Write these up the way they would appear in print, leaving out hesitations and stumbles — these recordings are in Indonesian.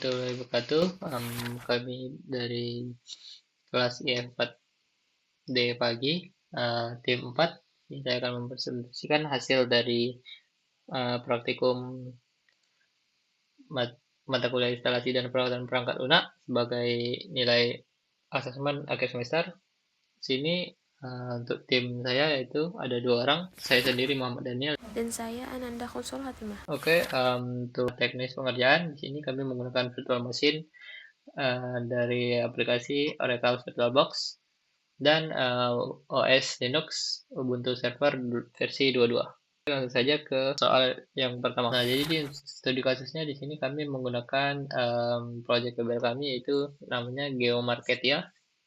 warahmatullahi wabarakatuh. Kami dari kelas IF4D pagi, tim 4. Ini saya akan mempresentasikan hasil dari praktikum mata kuliah instalasi dan perawatan perangkat lunak sebagai nilai asesmen akhir semester. Sini untuk tim saya yaitu ada 2 orang, saya sendiri Muhammad Daniel dan saya Ananda Konsul Hatimah. Oke, untuk teknis pengerjaan di sini kami menggunakan virtual machine dari aplikasi Oracle VirtualBox dan OS Linux Ubuntu Server versi 22. Langsung saja ke soal yang pertama. Nah, jadi di studi kasusnya di sini kami menggunakan project WebL kami yaitu namanya GeoMarketia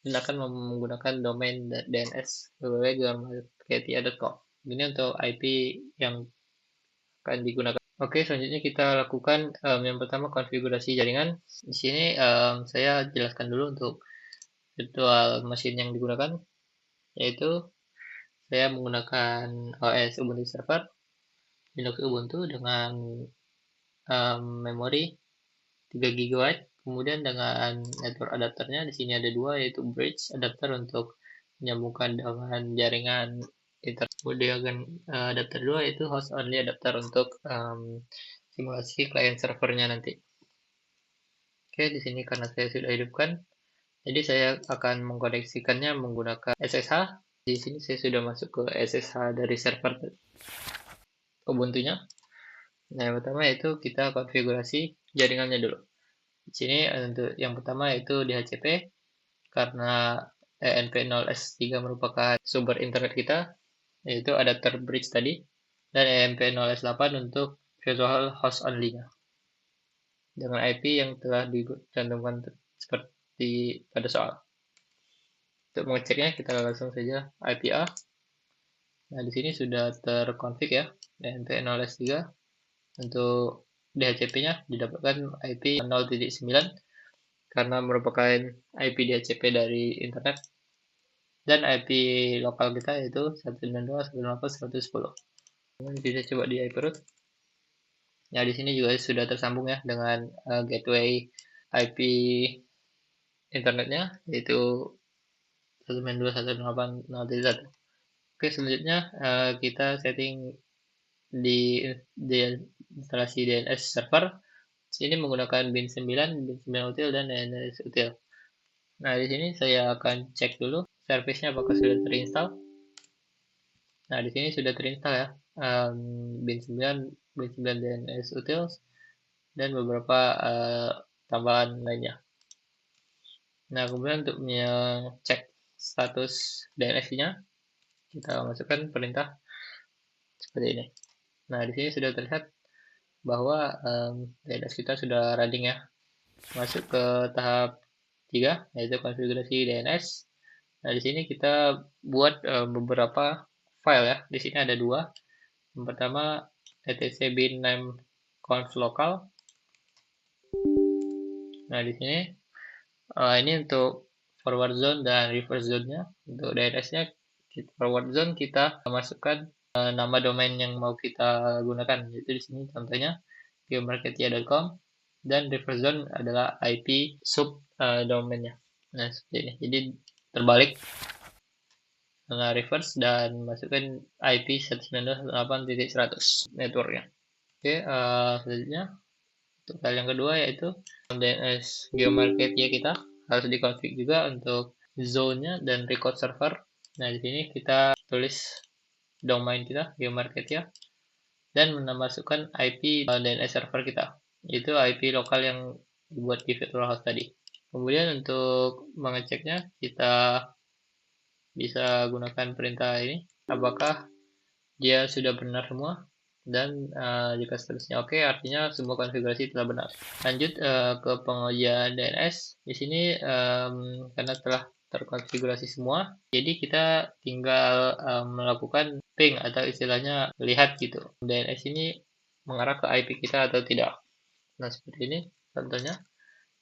dan akan menggunakan domain DNS www.geomarketia.com. Ini untuk IP yang akan digunakan. Oke, selanjutnya kita lakukan yang pertama konfigurasi jaringan. Di sini saya jelaskan dulu untuk virtual machine yang digunakan, yaitu saya menggunakan OS Ubuntu Server, Linux Ubuntu dengan memori 3 GB, kemudian dengan network adapternya di sini ada 2, yaitu bridge adapter untuk menyambungkan dengan jaringan internet. Kemudian adapter 2 yaitu host only adapter untuk simulasi client servernya nanti. Oke, di sini karena saya sudah hidupkan, jadi saya akan mengkoneksikannya menggunakan SSH. Di sini saya sudah masuk ke SSH dari server Ubuntu-nya. Nah, yang pertama yaitu kita konfigurasi jaringannya dulu. Di sini untuk yang pertama yaitu DHCP karena EMP0S3 merupakan sumber internet kita, yaitu adapter bridge tadi, dan EMP0S8 untuk virtual host only-nya dengan IP yang telah dicantumkan seperti pada soal. Untuk mengeceknya kita langsung saja IP A. Nah, di sini sudah terkonfig ya, EMP0S3. Untuk DHCP-nya didapatkan IP 0.9 karena merupakan IP DHCP dari internet, dan IP lokal kita yaitu 192.168.110. Kemudian kita coba di IP root. Nah, di sini juga sudah tersambung ya dengan gateway IP internetnya yaitu 192.168.0.1. Oke, selanjutnya kita setting di instalasi DNS server. Sini menggunakan bin 9, bin 9 util, dan DNS util. Nah, di sini saya akan cek dulu service-nya apakah sudah terinstall. Nah, di sini sudah terinstall ya, bin 9 DNS utils, dan beberapa tambahan lainnya. Nah, kemudian untuk mengecek status DNS-nya, kita masukkan perintah seperti ini. Nah, di sini sudah terlihat bahwa DNS kita sudah running ya. Masuk ke tahap 3, yaitu konfigurasi DNS. Nah, di sini kita buat beberapa file ya. Di sini ada 2. Yang pertama etc bin name conf local. Nah, di sini ini untuk forward zone dan reverse zone-nya. Untuk DNS-nya forward zone kita masukkan nama domain yang mau kita gunakan. Yaitu di sini contohnya geomarketia.com, dan reverse zone adalah IP sub domainnya. Nah, seperti ini. Jadi terbalik. Nah, reverse dan masukkan IP 192.168.100 networknya. Oke, selanjutnya untuk file yang kedua yaitu DNS geomarketia kita harus dikonfig juga untuk zone-nya dan record server. Nah, di sini kita tulis domain kita geomarketia dan memasukkan IP DNS server kita, yaitu IP lokal yang dibuat di virtual host tadi. Kemudian untuk mengeceknya kita bisa gunakan perintah ini, apakah dia sudah benar semua, dan jika seterusnya oke, artinya semua konfigurasi telah benar. Lanjut ke pengujian DNS. Di sini karena telah terkonfigurasi semua, jadi kita tinggal melakukan ping atau istilahnya lihat gitu, DNS ini mengarah ke IP kita atau tidak. Nah, seperti ini contohnya.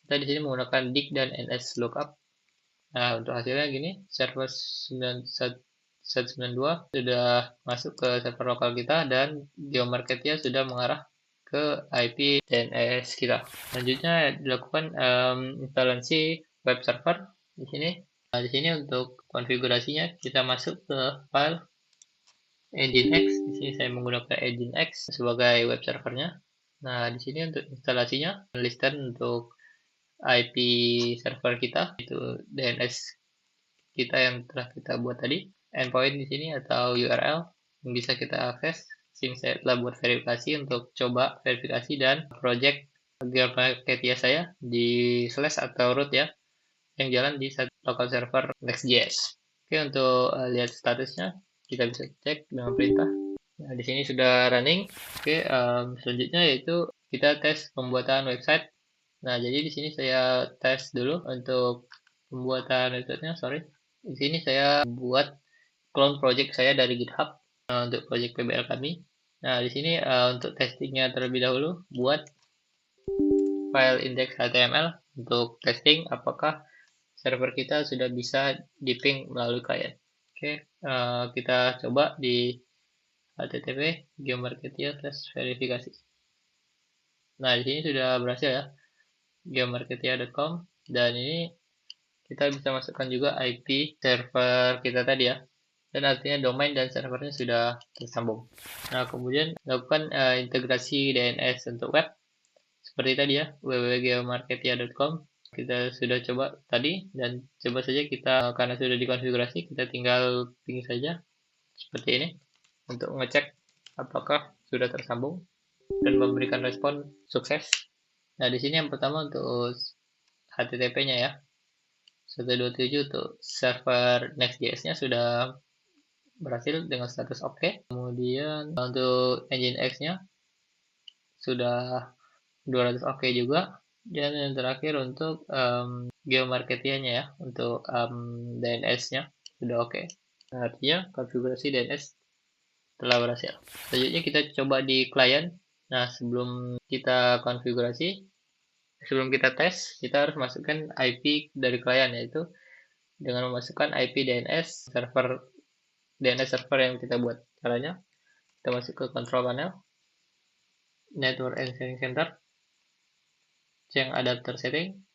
Kita di sini menggunakan dig dan ns lookup. Nah, untuk hasilnya gini, server 192 sudah masuk ke server lokal kita dan geomarketia sudah mengarah ke IP DNS kita. Selanjutnya dilakukan instalasi web server di sini. Nah, di sini untuk konfigurasinya kita masuk ke file Nginx. Di sini saya menggunakan Nginx sebagai web servernya. Nah, di sini untuk instalasinya listen untuk IP server kita itu DNS kita yang telah kita buat tadi. Endpoint di sini atau URL yang bisa kita akses. Sini saya telah buat verifikasi untuk coba verifikasi dan project GeoMarketia saya di slash atau root ya yang jalan di local server Next.js. Oke, untuk lihat statusnya kita bisa cek dengan perintah. Nah, di sini sudah running. Oke, selanjutnya yaitu kita tes pembuatan website. Nah, jadi di sini saya tes dulu untuk pembuatan websitenya. Sorry, di sini saya buat clone project saya dari GitHub untuk project PBL kami. Nah, di sini untuk testingnya terlebih dahulu buat file index.html untuk testing apakah server kita sudah bisa di-ping melalui klien. Oke, kita coba di http geomarketia/verifikasi. Nah, di sini sudah berhasil ya, geomarketia.com, dan ini kita bisa masukkan juga IP server kita tadi ya, dan artinya domain dan servernya sudah tersambung. Nah, kemudian lakukan integrasi DNS untuk web, seperti tadi ya, www.geomarketia.com. Kita sudah coba tadi, dan coba saja kita, karena sudah dikonfigurasi, kita tinggal ping saja, seperti ini, untuk mengecek apakah sudah tersambung dan memberikan respon sukses. Nah, di sini yang pertama untuk HTTP-nya ya, 127 untuk server Next.js-nya sudah berhasil dengan status oke. Kemudian untuk Nginx-nya sudah 200 oke juga. Dan yang terakhir untuk GeoMarketia-nya ya, untuk DNS-nya sudah oke. Nah, artinya konfigurasi DNS telah berhasil. Selanjutnya kita coba di klien. Nah, sebelum kita konfigurasi, sebelum kita tes, kita harus masukkan IP dari klien, yaitu dengan memasukkan IP DNS server yang kita buat. Caranya, kita masuk ke control panel, network and sharing center, yang adapter setting,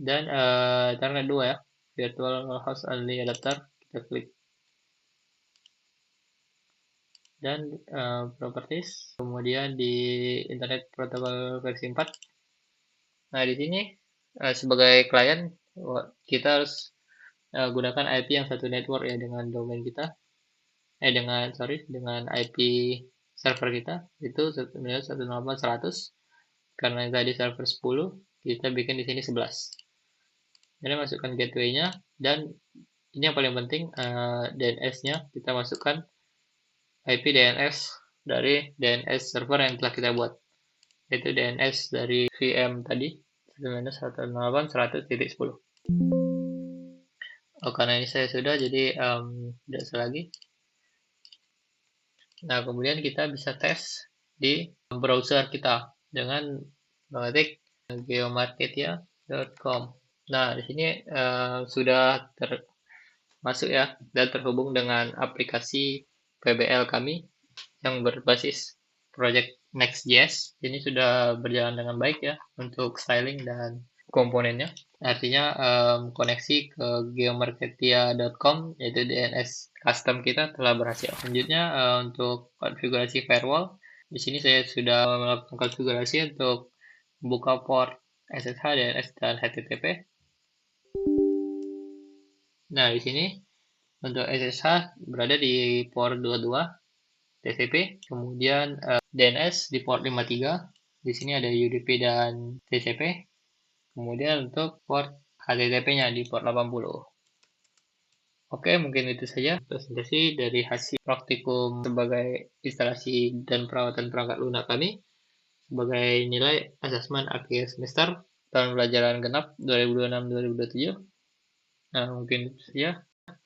dan internet 2 ya, virtual host only adapter, kita klik, dan properties, kemudian di internet protocol versi 4. Nah, di sini sebagai klien kita harus gunakan IP yang satu network ya dengan domain kita, dengan IP server kita itu 192.168.100. Karena yang tadi server 10, kita bikin di sini 11. Jadi masukkan gateway-nya, dan ini yang paling penting, DNS-nya kita masukkan IP DNS dari DNS server yang telah kita buat, yaitu DNS dari VM tadi 192.168.100.10. Karena ini saya sudah, jadi tidak usah lagi. Nah, kemudian kita bisa tes di browser kita dengan mengetik geomarketia.com. Nah, di sini sudah termasuk ya dan terhubung dengan aplikasi PBL kami yang berbasis project Next.js. Ini sudah berjalan dengan baik ya untuk styling dan komponennya. Artinya koneksi ke geomarketia.com yaitu DNS custom kita telah berhasil. Selanjutnya untuk konfigurasi firewall, di sini saya sudah melakukan konfigurasi untuk buka port SSH, DNS, dan HTTP. Nah, di sini untuk SSH berada di port 22 TCP, kemudian DNS di port 53. Di sini ada UDP dan TCP. Kemudian untuk port HTTP-nya di port 80. Oke, mungkin itu saja presentasi dari hasil praktikum sebagai instalasi dan perawatan perangkat lunak kami sebagai nilai asesmen akhir semester tahun pelajaran genap 2026-2027. Nah, mungkin itu saja.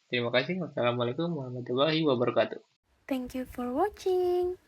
Terima kasih. Wassalamualaikum warahmatullahi wabarakatuh. Thank you for watching.